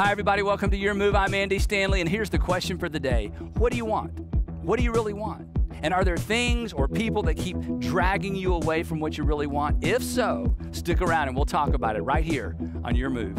Hi, everybody. Welcome to Your Move. I'm Andy Stanley, and here's the question for the day. What do you want? What do you really want? And are there things or people that keep dragging you away from what you really want? If so, stick around and we'll talk about it right here on Your Move.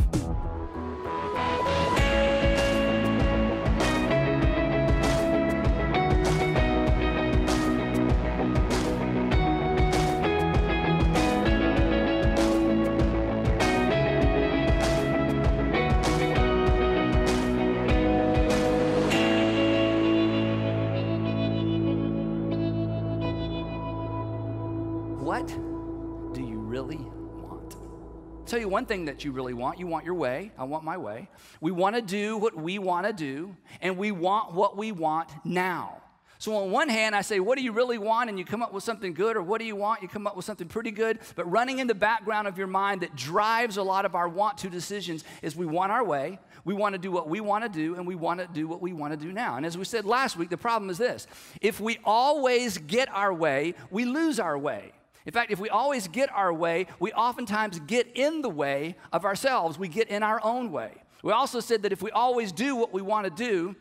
What do you really want? I'll tell you one thing that you really want. You want your way. I want my way. We want to do what we want to do, and we want what we want now. So on one hand, I say, what do you really want? And you come up with something good. Or what do you want? You come up with something pretty good. But running in the background of your mind that drives a lot of our want to decisions is we want our way. We want to do what we want to do, and we want to do what we want to do now. And as we said last week, the problem is this. If we always get our way, we lose our way. In fact, if we always get our way, we oftentimes get in the way of ourselves. We get in our own way. We also said that if we always do what we want to do,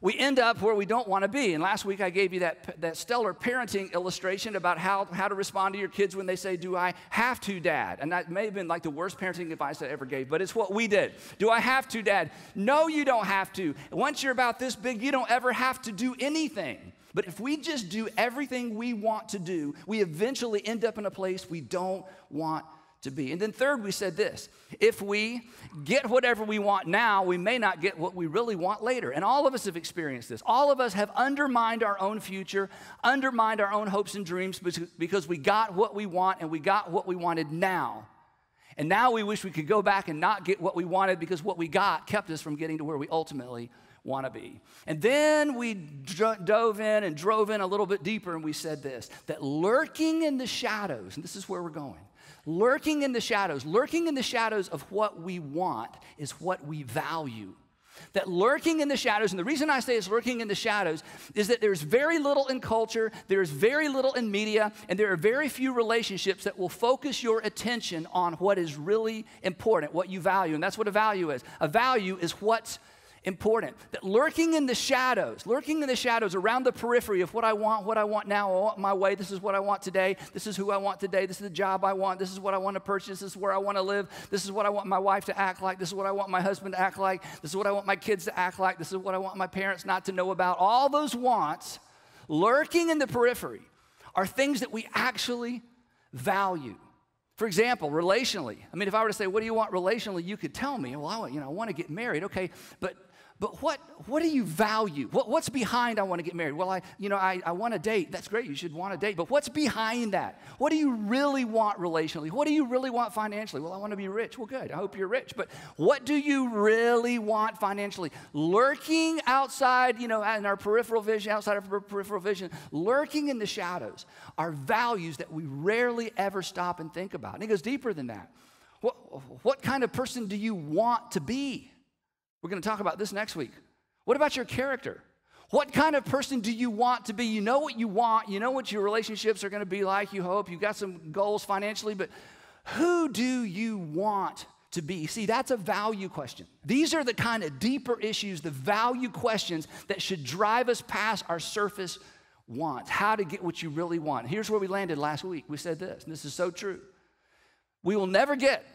we end up where we don't want to be. And last week I gave you that stellar parenting illustration about how to respond to your kids when they say, do I have to, Dad? And that may have been like the worst parenting advice I ever gave, but it's what we did. Do I have to, Dad? No, you don't have to. Once you're about this big, you don't ever have to do anything. But if we just do everything we want to do, we eventually end up in a place we don't want to be. And then third, we said this. If we get whatever we want now, we may not get what we really want later. And all of us have experienced this. All of us have undermined our own future, undermined our own hopes and dreams because we got what we want and we got what we wanted now. And now we wish we could go back and not get what we wanted because what we got kept us from getting to where we ultimately want to be. And then we dove in and drove in a little bit deeper, and we said this, that lurking in the shadows, and this is where we're going, lurking in the shadows of what we want is what we value. That lurking in the shadows, and the reason I say it's lurking in the shadows is that there's very little in culture, there's very little in media, and there are very few relationships that will focus your attention on what is really important, what you value, and that's what a value is. A value is what's important. That lurking in the shadows around the periphery of what I want now, I want my way, this is what I want today, this is who I want today, this is the job I want, this is what I want to purchase, this is where I want to live, this is what I want my wife to act like, this is what I want my husband to act like, this is what I want my kids to act like, this is what I want my parents not to know about. All those wants lurking in the periphery are things that we actually value. For example, relationally. I mean, if I were to say, what do you want relationally? You could tell me, well, I want to get married. Okay, but what do you value? What's behind I want to get married? Well, I want a date. That's great. You should want a date. But what's behind that? What do you really want relationally? What do you really want financially? Well, I want to be rich. Well, good. I hope you're rich. But what do you really want financially? Lurking outside, in our peripheral vision, outside of our peripheral vision, lurking in the shadows are values that we rarely ever stop and think about. And it goes deeper than that. What kind of person do you want to be? We're going to talk about this next week. What about your character? What kind of person do you want to be? You know what you want. You know what your relationships are going to be like. You hope. You've got some goals financially. But who do you want to be? See, that's a value question. These are the kind of deeper issues, the value questions that should drive us past our surface wants. How to get what you really want. Here's where we landed last week. We said this, and this is so true. We will never get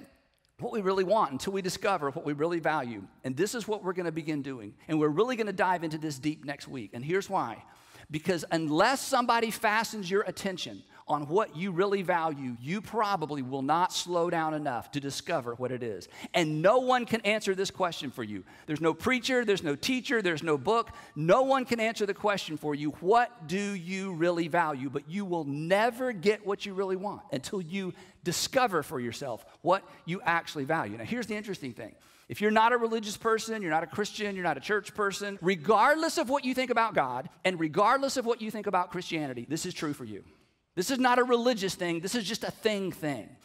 what we really want until we discover what we really value. And this is what we're going to begin doing. And we're really going to dive into this deep next week. And here's why. Because unless somebody fastens your attention on what you really value, you probably will not slow down enough to discover what it is. And no one can answer this question for you. There's no preacher, there's no teacher, there's no book. No one can answer the question for you, what do you really value? But you will never get what you really want until you discover for yourself what you actually value. Now, here's the interesting thing. If you're not a religious person, you're not a Christian, you're not a church person, regardless of what you think about God and regardless of what you think about Christianity, this is true for you. This is not a religious thing. This is just a thing.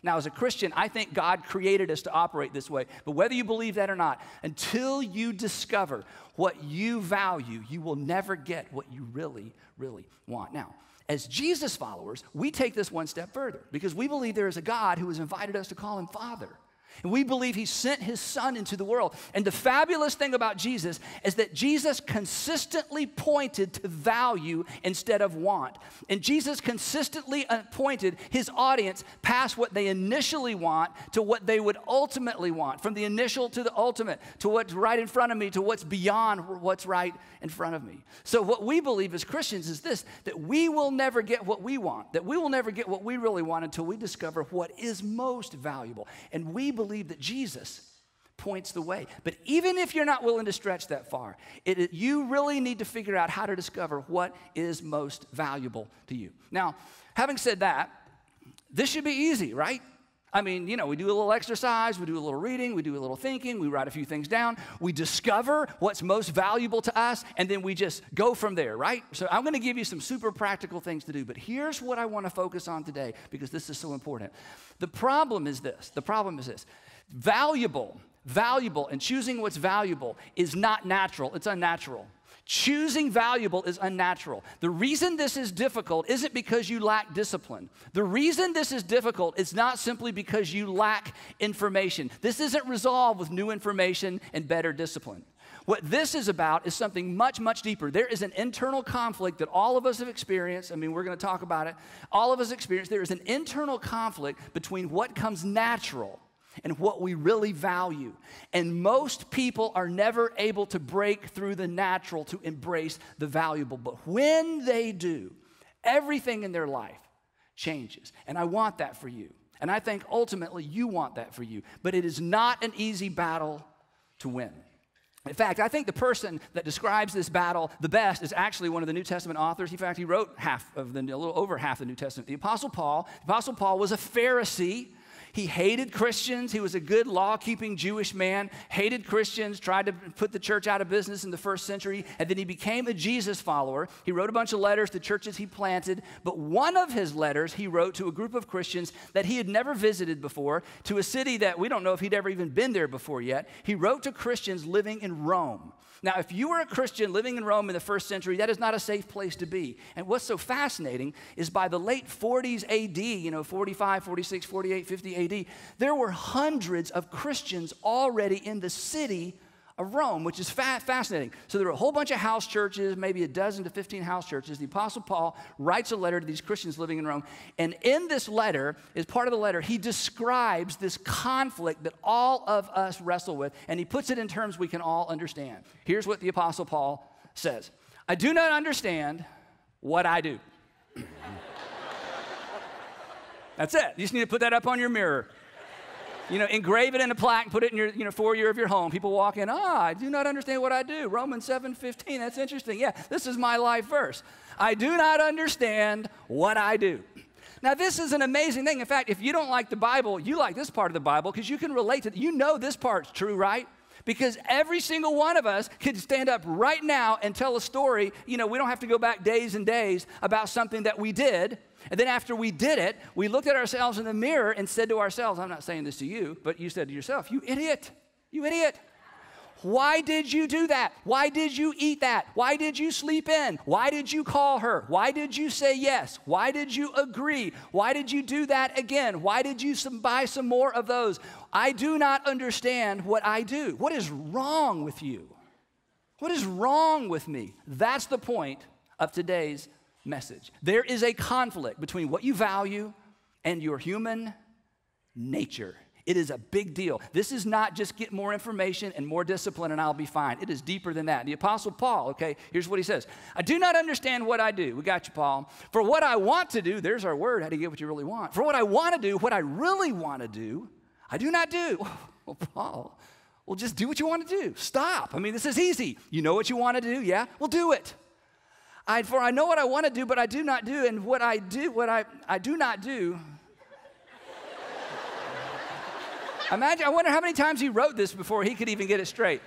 Now, as a Christian, I think God created us to operate this way. But whether you believe that or not, until you discover what you value, you will never get what you really, really want. Now, as Jesus followers, we take this one step further because we believe there is a God who has invited us to call him Father. And we believe he sent his son into the world. And the fabulous thing about Jesus is that Jesus consistently pointed to value instead of want. And Jesus consistently pointed his audience past what they initially want to what they would ultimately want. From the initial to the ultimate, to what's right in front of me, to what's beyond what's right in front of me. So what we believe as Christians is this, that we will never get what we want, that we will never get what we really want until we discover what is most valuable. And we believe that Jesus points the way. But even if you're not willing to stretch that far, you really need to figure out how to discover what is most valuable to you. Now, having said that, this should be easy, right? I mean, you know, we do a little exercise, we do a little reading, we do a little thinking, we write a few things down, we discover what's most valuable to us, and then we just go from there, right? So I'm going to give you some super practical things to do, but here's what I want to focus on today because this is so important. The problem is this. Valuable, and choosing what's valuable is not natural. It's unnatural. Choosing valuable is unnatural. The reason this is difficult isn't because you lack discipline. The reason this is difficult is not simply because you lack information. This isn't resolved with new information and better discipline. What this is about is something much, much deeper. There is an internal conflict that all of us have experienced. I mean, we're going to talk about it. All of us experience. There is an internal conflict between what comes natural and what we really value. And most people are never able to break through the natural to embrace the valuable. But when they do, everything in their life changes. And I want that for you. And I think ultimately you want that for you. But it is not an easy battle to win. In fact, I think the person that describes this battle the best is actually one of the New Testament authors. In fact, he wrote a little over half the New Testament. The Apostle Paul. The Apostle Paul was a Pharisee. He hated Christians. He was a good law-keeping Jewish man, hated Christians, tried to put the church out of business in the first century, and then he became a Jesus follower. He wrote a bunch of letters to churches he planted, but one of his letters he wrote to a group of Christians that he had never visited before, to a city that we don't know if he'd ever even been there before yet. He wrote to Christians living in Rome. Now, if you were a Christian living in Rome in the first century, that is not a safe place to be. And what's so fascinating is by the late 40s AD, 45, 46, 48, 50 AD, there were hundreds of Christians already in the city of Rome, which is fascinating. So there were a whole bunch of house churches, maybe a dozen to 15 house churches. The Apostle Paul writes a letter to these Christians living in Rome. And in this letter, as part of the letter, he describes this conflict that all of us wrestle with, and he puts it in terms we can all understand. Here's what the Apostle Paul says. I do not understand what I do. That's it. You just need to put that up on your mirror. Engrave it in a plaque, put it in your foyer of your home. People walk in, I do not understand what I do. Romans 7:15, that's interesting. Yeah, this is my life verse. I do not understand what I do. Now, this is an amazing thing. In fact, if you don't like the Bible, you like this part of the Bible because you can relate to it. You know this part's true, right? Because every single one of us could stand up right now and tell a story. We don't have to go back days and days about something that we did. And then after we did it, we looked at ourselves in the mirror and said to ourselves, I'm not saying this to you, but you said to yourself, you idiot, you idiot. Why did you do that? Why did you eat that? Why did you sleep in? Why did you call her? Why did you say yes? Why did you agree? Why did you do that again? Why did you buy some more of those? I do not understand what I do. What is wrong with you? What is wrong with me? That's the point of today's message. There is a conflict between what you value and your human nature. It is a big deal. This is not just get more information and more discipline and I'll be fine. It is deeper than that. The Apostle Paul, okay, here's what he says. I do not understand what I do. We got you, Paul. For what I want to do, there's our word, how to get what you really want. For what I want to do, what I really want to do, I do not do. Well, Paul, well, just do what you want to do. Stop. I mean, this is easy. You know what you want to do, yeah? Well, do it. For I know what I want to do, but I do not do, and what I do not do. I wonder how many times he wrote this before he could even get it straight.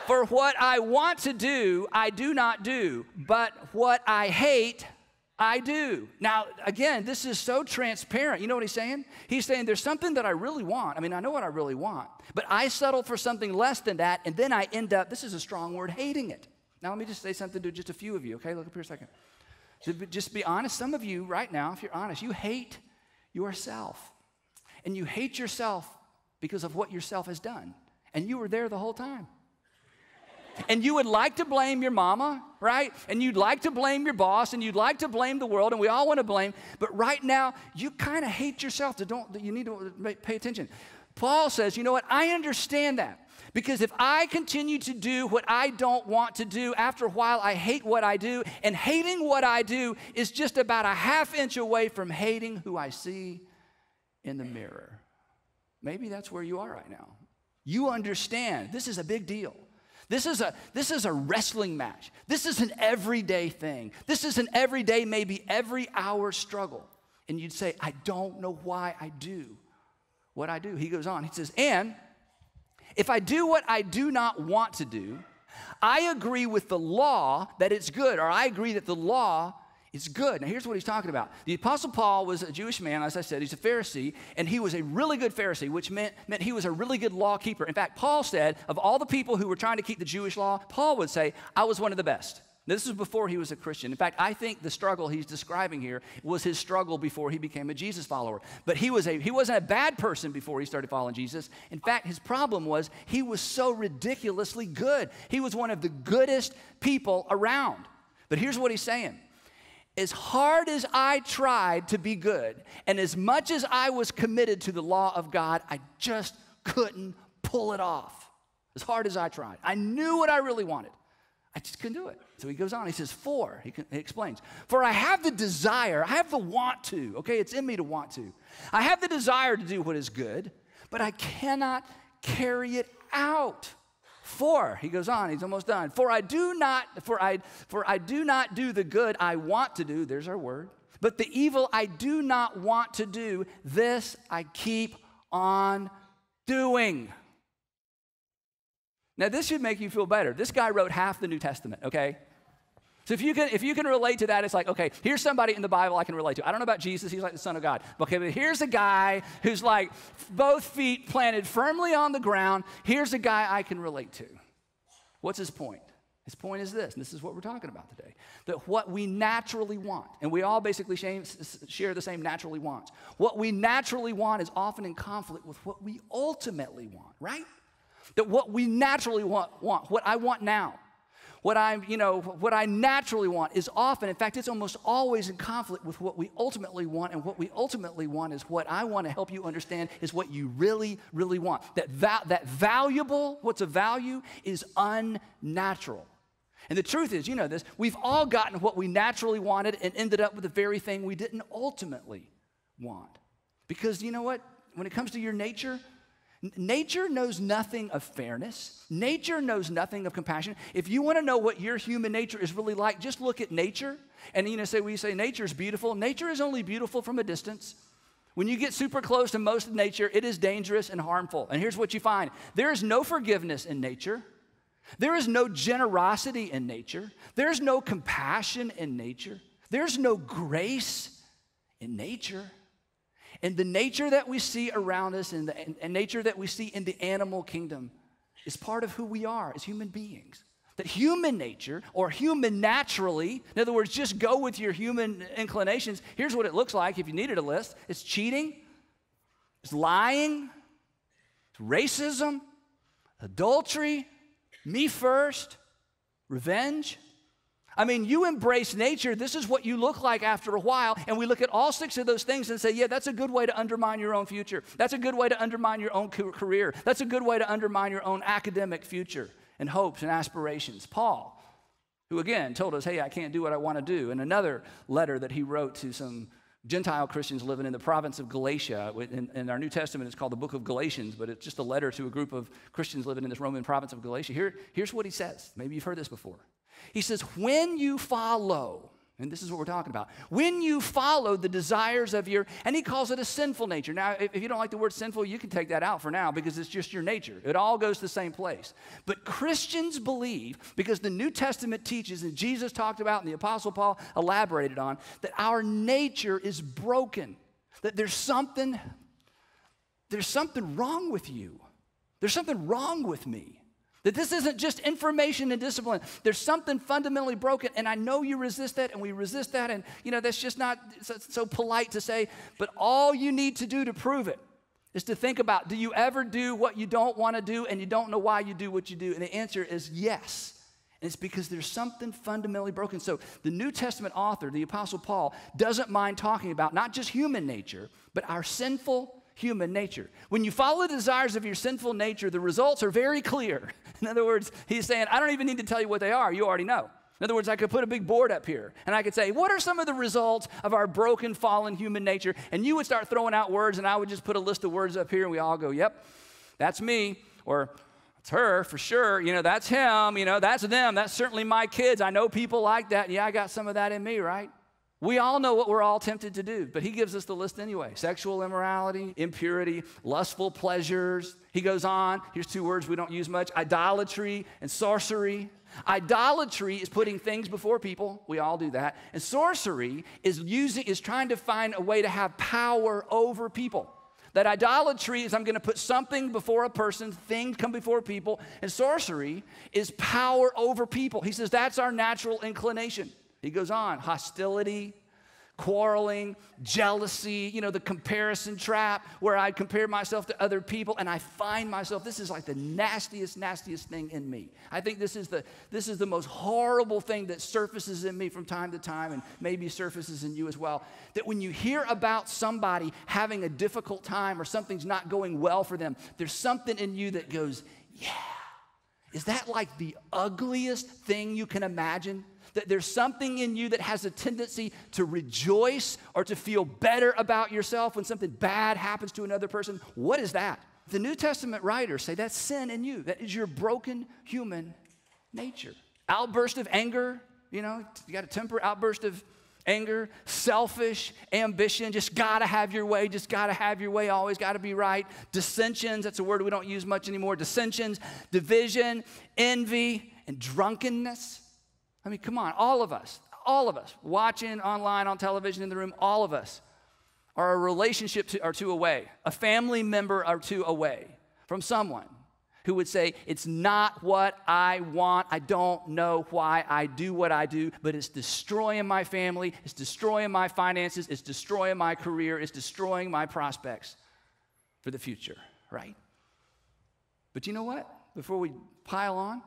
For what I want to do, I do not do, but what I hate, I do. Now, again, this is so transparent. You know what he's saying? He's saying there's something that I really want. I mean, I know what I really want, but I settle for something less than that, and then I end up, this is a strong word, hating it. Now, let me just say something to just a few of you, okay? Look up here a second. Just be honest. Some of you right now, if you're honest, you hate yourself. And you hate yourself because of what yourself has done. And you were there the whole time. And you would like to blame your mama, right? And you'd like to blame your boss, and you'd like to blame the world, and we all want to blame. But right now, you kind of hate yourself. You need to pay attention. Paul says, you know what? I understand that. Because if I continue to do what I don't want to do, after a while I hate what I do. And hating what I do is just about a half inch away from hating who I see in the mirror. Maybe that's where you are right now. You understand this is a big deal. This is a wrestling match. This is an everyday thing. This is an everyday, maybe every hour struggle. And you'd say, I don't know why I do what I do. He goes on, he says, and if I do what I do not want to do, I agree with the law that it's good, or I agree that the law is good. Now, here's what he's talking about. The Apostle Paul was a Jewish man, as I said. He's a Pharisee, and he was a really good Pharisee, which meant he was a really good law keeper. In fact, Paul said, of all the people who were trying to keep the Jewish law, Paul would say, I was one of the best. This is before he was a Christian. In fact, I think the struggle he's describing here was his struggle before he became a Jesus follower. But he wasn't a bad person before he started following Jesus. In fact, his problem was he was so ridiculously good. He was one of the goodest people around. But here's what he's saying. As hard as I tried to be good, and as much as I was committed to the law of God, I just couldn't pull it off. As hard as I tried. I knew what I really wanted. I just couldn't do it. So he goes on, he says, he explains, for I have the desire, I have the want to, okay, it's in me to want to. I have the desire to do what is good, but I cannot carry it out. He goes on, he's almost done. For I do not do the good I want to do, there's our word, but the evil I do not want to do, this I keep on doing. Now, this should make you feel better. This guy wrote half the New Testament, okay? So if you can relate to that, it's like, okay, here's somebody in the Bible I can relate to. I don't know about Jesus. He's like the Son of God. Okay, but here's a guy who's like both feet planted firmly on the ground. Here's a guy I can relate to. What's his point? His point is this, and this is what we're talking about today, that what we naturally want, and we all basically share the same naturally wants. What we naturally want is often in conflict with what we ultimately want, right? That what we naturally want, what I want now, what I naturally want is often, in fact, it's almost always in conflict with what we ultimately want, and what we ultimately want is what I want to help you understand is what you really, really want. That valuable, what's a value, is unnatural. And the truth is, you know this, we've all gotten what we naturally wanted and ended up with the very thing we didn't ultimately want. Because you know what? When it comes to your nature knows nothing of fairness. Nature knows nothing of compassion. If you want to know what your human nature is really like, just look at nature. And we say nature is beautiful. Nature is only beautiful from a distance. When you get super close to most of nature, it is dangerous and harmful. And here's what you find. There is no forgiveness in nature. There is no generosity in nature. There's no compassion in nature. There's no grace in nature. And the nature that we see around us and nature that we see in the animal kingdom is part of who we are as human beings. That human nature, or human naturally, in other words, just go with your human inclinations. Here's what it looks like if you needed a list. It's cheating, it's lying, it's racism, adultery, me first, revenge. I mean, you embrace nature. This is what you look like after a while. And we look at all 6 of those things and say, yeah, that's a good way to undermine your own future. That's a good way to undermine your own career. That's a good way to undermine your own academic future and hopes and aspirations. Paul, who again told us, hey, I can't do what I want to do. In another letter that he wrote to some Gentile Christians living in the province of Galatia. In our New Testament, it's called the book of Galatians, but it's just a letter to a group of Christians living in this Roman province of Galatia. Here's what he says. Maybe you've heard this before. He says, when you follow, and this is what we're talking about, when you follow the desires of and he calls it a sinful nature. Now, if you don't like the word sinful, you can take that out for now because it's just your nature. It all goes to the same place. But Christians believe, because the New Testament teaches, and Jesus talked about, and the Apostle Paul elaborated on, that our nature is broken, that there's something wrong with you. There's something wrong with me. That this isn't just information and discipline. There's something fundamentally broken, and I know you resist that, and we resist that, and that's just not so polite to say, but all you need to do to prove it is to think about, do you ever do what you don't want to do and you don't know why you do what you do? And the answer is yes. And it's because there's something fundamentally broken. So the New Testament author, the Apostle Paul, doesn't mind talking about not just human nature, but our sinful human nature. When you follow the desires of your sinful nature, the results are very clear. In other words, he's saying, I don't even need to tell you what they are. You already know. In other words, I could put a big board up here, and I could say, what are some of the results of our broken, fallen human nature? And you would start throwing out words, and I would just put a list of words up here, and we all go, yep, that's me, or it's her for sure, that's him, that's them, that's certainly my kids. I know people like that. Yeah, I got some of that in me, right? We all know what we're all tempted to do, but he gives us the list anyway. Sexual immorality, impurity, lustful pleasures. He goes on. Here's two words we don't use much: idolatry and sorcery. Idolatry is putting things before people. We all do that. And sorcery is trying to find a way to have power over people. That idolatry is I'm going to put something before a person, things come before people. And sorcery is power over people. He says that's our natural inclination. He goes on, hostility, quarreling, jealousy, the comparison trap where I compare myself to other people and I find myself, this is like the nastiest thing in me. I think this is the most horrible thing that surfaces in me from time to time and maybe surfaces in you as well. That when you hear about somebody having a difficult time or something's not going well for them, there's something in you that goes, yeah. Is that like the ugliest thing you can imagine? That there's something in you that has a tendency to rejoice or to feel better about yourself when something bad happens to another person. What is that? The New Testament writers say that's sin in you. That is your broken human nature. Outburst of anger, you got a temper, outburst of anger, selfish ambition, just gotta have your way, always gotta be right. Dissensions, that's a word we don't use much anymore. Dissensions, division, envy, and drunkenness. I mean, come on, all of us, watching online, on television, in the room, all of us are a relationship or two away, a family member or two away from someone who would say, it's not what I want, I don't know why I do what I do, but it's destroying my family, it's destroying my finances, it's destroying my career, it's destroying my prospects for the future, right? But you know what? Before we pile on,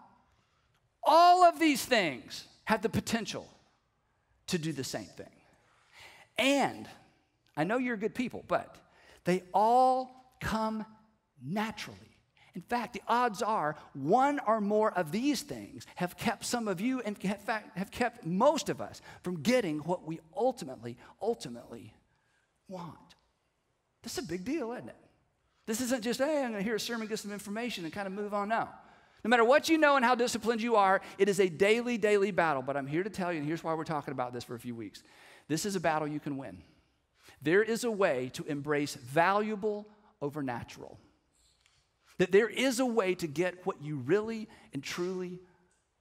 all of these things have the potential to do the same thing. And I know you're good people, but they all come naturally. In fact, the odds are one or more of these things have kept some of you, and in fact have kept most of us from getting what we ultimately want. This is a big deal, isn't it? This isn't just, hey, I'm going to hear a sermon, get some information, and kind of move on now. No matter what you know and how disciplined you are, it is a daily battle. But I'm here to tell you, and here's why we're talking about this for a few weeks. This is a battle you can win. There is a way to embrace valuable over natural. That there is a way to get what you really and truly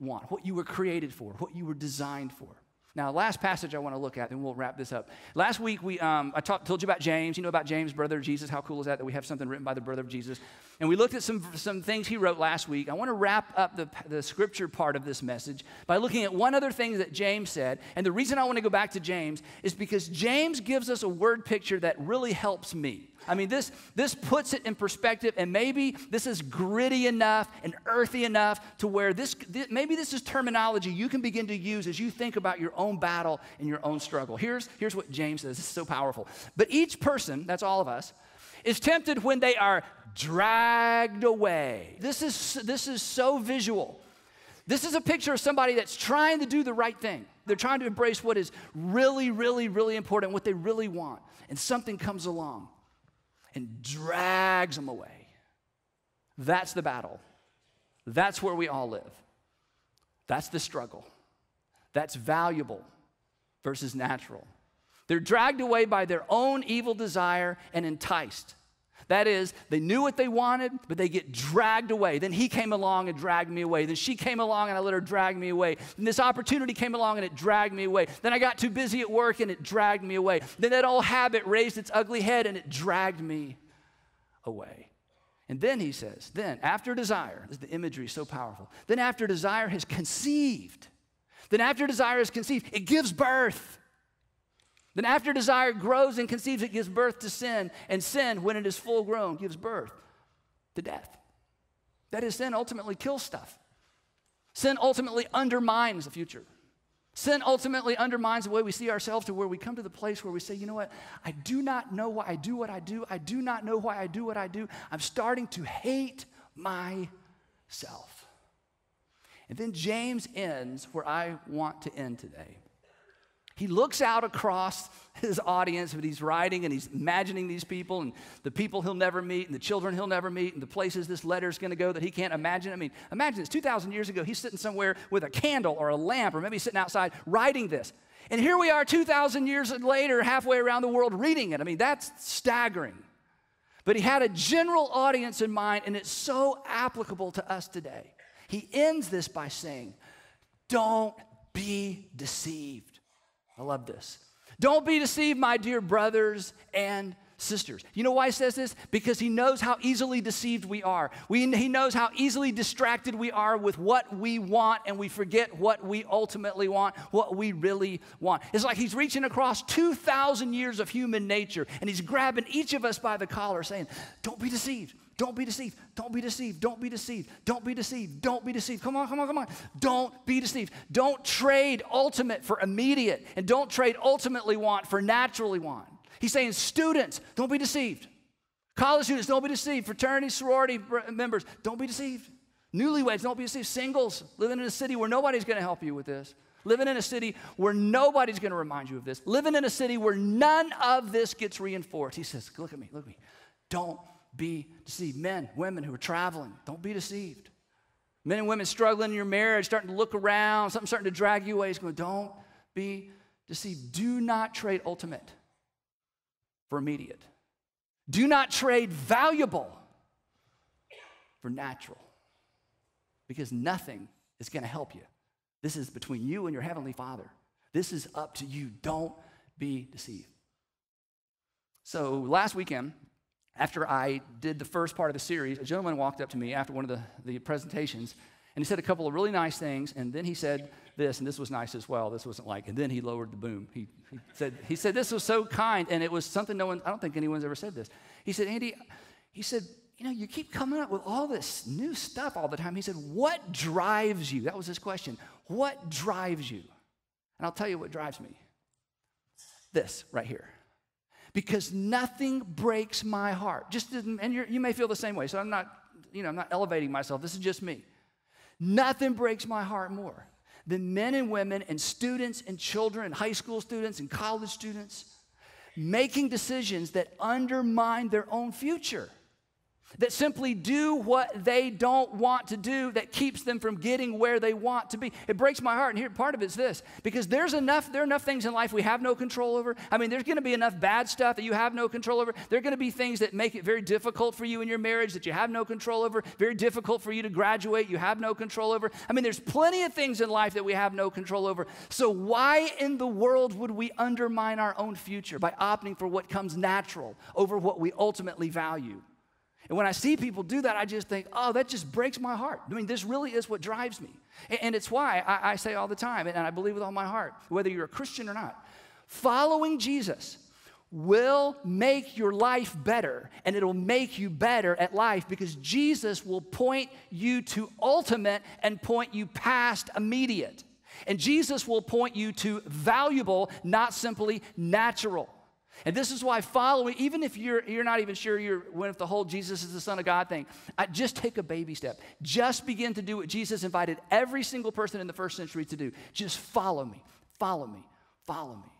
want, what you were created for, what you were designed for. Now, last passage I want to look at, and we'll wrap this up. Last week, I told you about James. You know about James, brother of Jesus. How cool is that we have something written by the brother of Jesus? And we looked at some things he wrote last week. I want to wrap up the scripture part of this message by looking at one other thing that James said. And the reason I want to go back to James is because James gives us a word picture that really helps me. I mean, this puts it in perspective, and maybe this is gritty enough and earthy enough to where maybe this is terminology you can begin to use as you think about your own battle and your own struggle. Here's what James says. This is so powerful. But each person, that's all of us, is tempted when they are dragged away. This is so visual. This is a picture of somebody that's trying to do the right thing. They're trying to embrace what is really, really, really important, what they really want. And something comes along and drags them away. That's the battle. That's where we all live. That's the struggle. That's valuable versus natural. They're dragged away by their own evil desire and enticed. That is, they knew what they wanted, but they get dragged away. Then he came along and dragged me away. Then she came along and I let her drag me away. Then this opportunity came along and it dragged me away. Then I got too busy at work and it dragged me away. Then that old habit raised its ugly head and it dragged me away. And then he says, then after desire, the imagery is so powerful. Then after desire has conceived, it gives birth. Then after desire grows and conceives, it gives birth to sin. And sin, when it is full grown, gives birth to death. That is, sin ultimately kills stuff. Sin ultimately undermines the future. Sin ultimately undermines the way we see ourselves to where we come to the place where we say, you know what? I do not know why I do what I do. I do not know why I do what I do. I'm starting to hate myself. And then James ends where I want to end today. He looks out across his audience that he's writing, and he's imagining these people and the people he'll never meet and the children he'll never meet and the places this letter's going to go that he can't imagine. I mean, imagine this. 2,000 years ago, he's sitting somewhere with a candle or a lamp, or maybe he's sitting outside writing this. And here we are 2,000 years later, halfway around the world reading it. I mean, that's staggering. But he had a general audience in mind, and it's so applicable to us today. He ends this by saying, don't be deceived. I love this. Don't be deceived, my dear brothers and sisters. You know why he says this? Because he knows how easily deceived we are. He knows how easily distracted we are with what we want, and we forget what we ultimately want, what we really want. It's like he's reaching across 2,000 years of human nature, and he's grabbing each of us by the collar saying, don't be deceived. Don't be deceived. Don't be deceived. Don't be deceived. Don't be deceived. Don't be deceived. Come on, come on, come on. Don't be deceived. Don't trade ultimate for immediate, and don't trade ultimately want for naturally want. He's saying, students, don't be deceived. College students, don't be deceived. Fraternity, sorority members, don't be deceived. Newlyweds, don't be deceived. Singles, living in a city where nobody's going to help you with this. Living in a city where nobody's going to remind you of this. Living in a city where none of this gets reinforced. He says, look at me, look at me. Don't be deceived. Men, women who are traveling, don't be deceived. Men and women struggling in your marriage, starting to look around, something starting to drag you away. He's going, don't be deceived. Do not trade ultimate for immediate. Do not trade valuable for natural, because nothing is going to help you. This is between you and your Heavenly Father. This is up to you. Don't be deceived. So last weekend, after I did the first part of the series, a gentleman walked up to me after one of the presentations, and he said a couple of really nice things, and then he said this, and this was nice as well. This wasn't like, and then he lowered the boom. He said this was so kind, and it was something I don't think anyone's ever said this. He said, Andy, he said, you know, you keep coming up with all this new stuff all the time. He said, what drives you? That was his question. What drives you? And I'll tell you what drives me. This right here. Because nothing breaks my heart. And you may feel the same way, so I'm not elevating myself. This is just me. Nothing breaks my heart more than men and women and students and children and high school students and college students making decisions that undermine their own future, that simply do what they don't want to do, that keeps them from getting where they want to be. It breaks my heart, and here part of it's this, because there are enough things in life we have no control over. I mean, there's going to be enough bad stuff that you have no control over. There are going to be things that make it very difficult for you in your marriage that you have no control over, very difficult for you to graduate, you have no control over. I mean, there's plenty of things in life that we have no control over. So why in the world would we undermine our own future by opting for what comes natural over what we ultimately value? And when I see people do that, I just think, oh, that just breaks my heart. I mean, this really is what drives me. And it's why I say all the time, and I believe with all my heart, whether you're a Christian or not, following Jesus will make your life better, and it'll make you better at life, because Jesus will point you to ultimate and point you past immediate. And Jesus will point you to valuable, not simply natural. And this is why following, even if you're not even sure you're with the whole Jesus is the Son of God thing, just take a baby step. Just begin to do what Jesus invited every single person in the first century to do. Just follow me, follow me, follow me.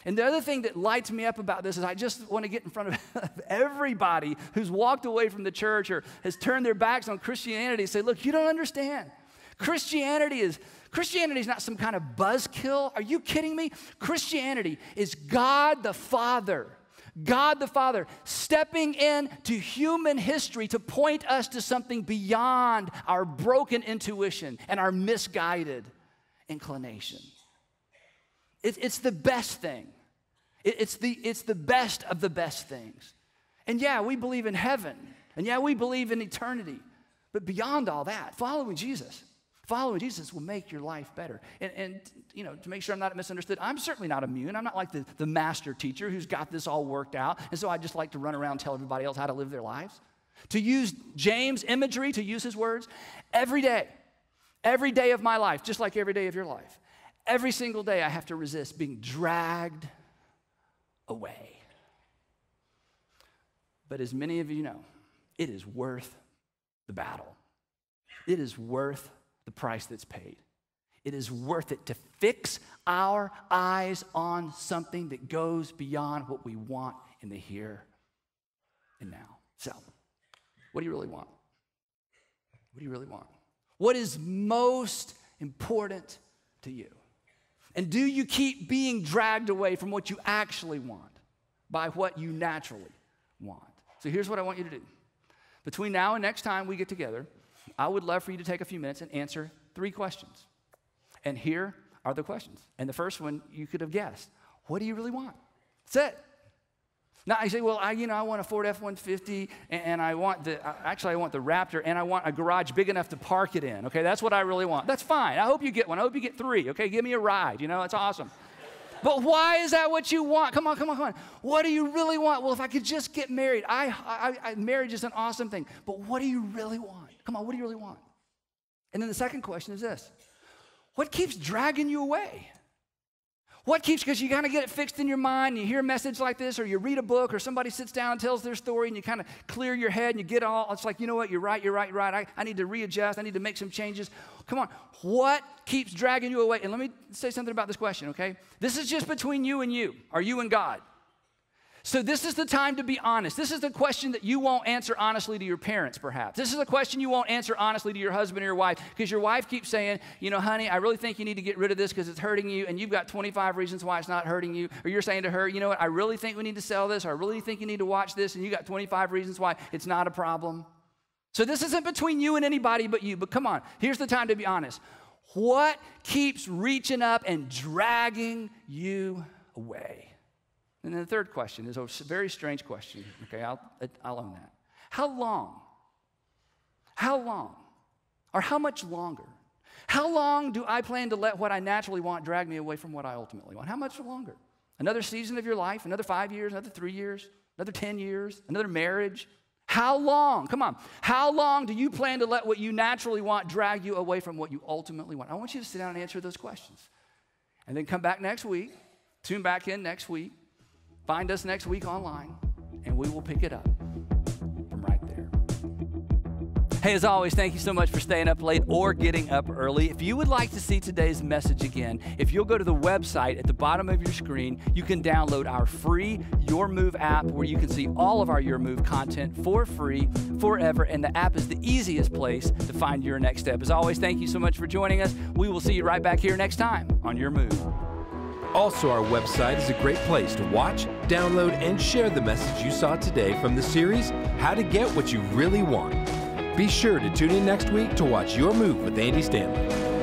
And the other thing that lights me up about this is I just want to get in front of everybody who's walked away from the church or has turned their backs on Christianity and say, look, you don't understand. Christianity is not some kind of buzzkill. Are you kidding me? Christianity is God the Father stepping into human history to point us to something beyond our broken intuition and our misguided inclination. It's the best thing. It's the best of the best things. And yeah, we believe in heaven. And yeah, we believe in eternity. But beyond all that, following Jesus, Following Jesus will make your life better. And to make sure I'm not misunderstood, I'm certainly not immune. I'm not like the master teacher who's got this all worked out. And so I just like to run around and tell everybody else how to live their lives. To use James' imagery, to use his words, every day of my life, just like every day of your life, every single day I have to resist being dragged away. But as many of you know, it is worth the battle. It is worth the price that's paid. It is worth it to fix our eyes on something that goes beyond what we want in the here and now. So, what do you really want? What do you really want? What is most important to you? And do you keep being dragged away from what you actually want by what you naturally want? So here's what I want you to do. Between now and next time we get together, I would love for you to take a few minutes and answer 3 questions. And here are the questions. And the first one you could have guessed. What do you really want? That's it. Now, I say, well, I want a Ford F-150, and I want the Raptor, and I want a garage big enough to park it in, okay? That's what I really want. That's fine. I hope you get one. I hope you get 3, okay? Give me a ride, it's awesome. But why is that what you want? Come on. What do you really want? Well, if I could just get married. Marriage is an awesome thing, but what do you really want? Come on, what do you really want? And then the second question is this. What keeps dragging you away? Because you kind of get it fixed in your mind, and you hear a message like this, or you read a book, or somebody sits down and tells their story, and you kind of clear your head, and you get it's like, you know what, you're right. I need to readjust. I need to make some changes. Come on. What keeps dragging you away? And let me say something about this question, okay? This is just between you and you, or you and God. So this is the time to be honest. This is the question that you won't answer honestly to your parents, perhaps. This is a question you won't answer honestly to your husband or your wife, because your wife keeps saying, honey, I really think you need to get rid of this because it's hurting you, and you've got 25 reasons why it's not hurting you. Or you're saying to her, you know what, I really think we need to sell this, or I really think you need to watch this, and you got 25 reasons why it's not a problem. So this isn't between you and anybody but you. But come on, here's the time to be honest. What keeps reaching up and dragging you away? And then the third question is a very strange question. Okay, I'll own that. How long? Or how much longer? How long do I plan to let what I naturally want drag me away from what I ultimately want? How much longer? Another season of your life? Another 5 years? Another 3 years? Another 10 years? Another marriage? How long? Come on. How long do you plan to let what you naturally want drag you away from what you ultimately want? I want you to sit down and answer those questions. And then come back next week. Tune back in next week. Find us next week online, and we will pick it up from right there. Hey, as always, thank you so much for staying up late or getting up early. If you would like to see today's message again, if you'll go to the website at the bottom of your screen, you can download our free Your Move app, where you can see all of our Your Move content for free forever, and the app is the easiest place to find your next step. As always, thank you so much for joining us. We will see you right back here next time on Your Move. Also, our website is a great place to watch, download, and share the message you saw today from the series, How to Get What You Really Want. Be sure to tune in next week to watch Your Move with Andy Stanley.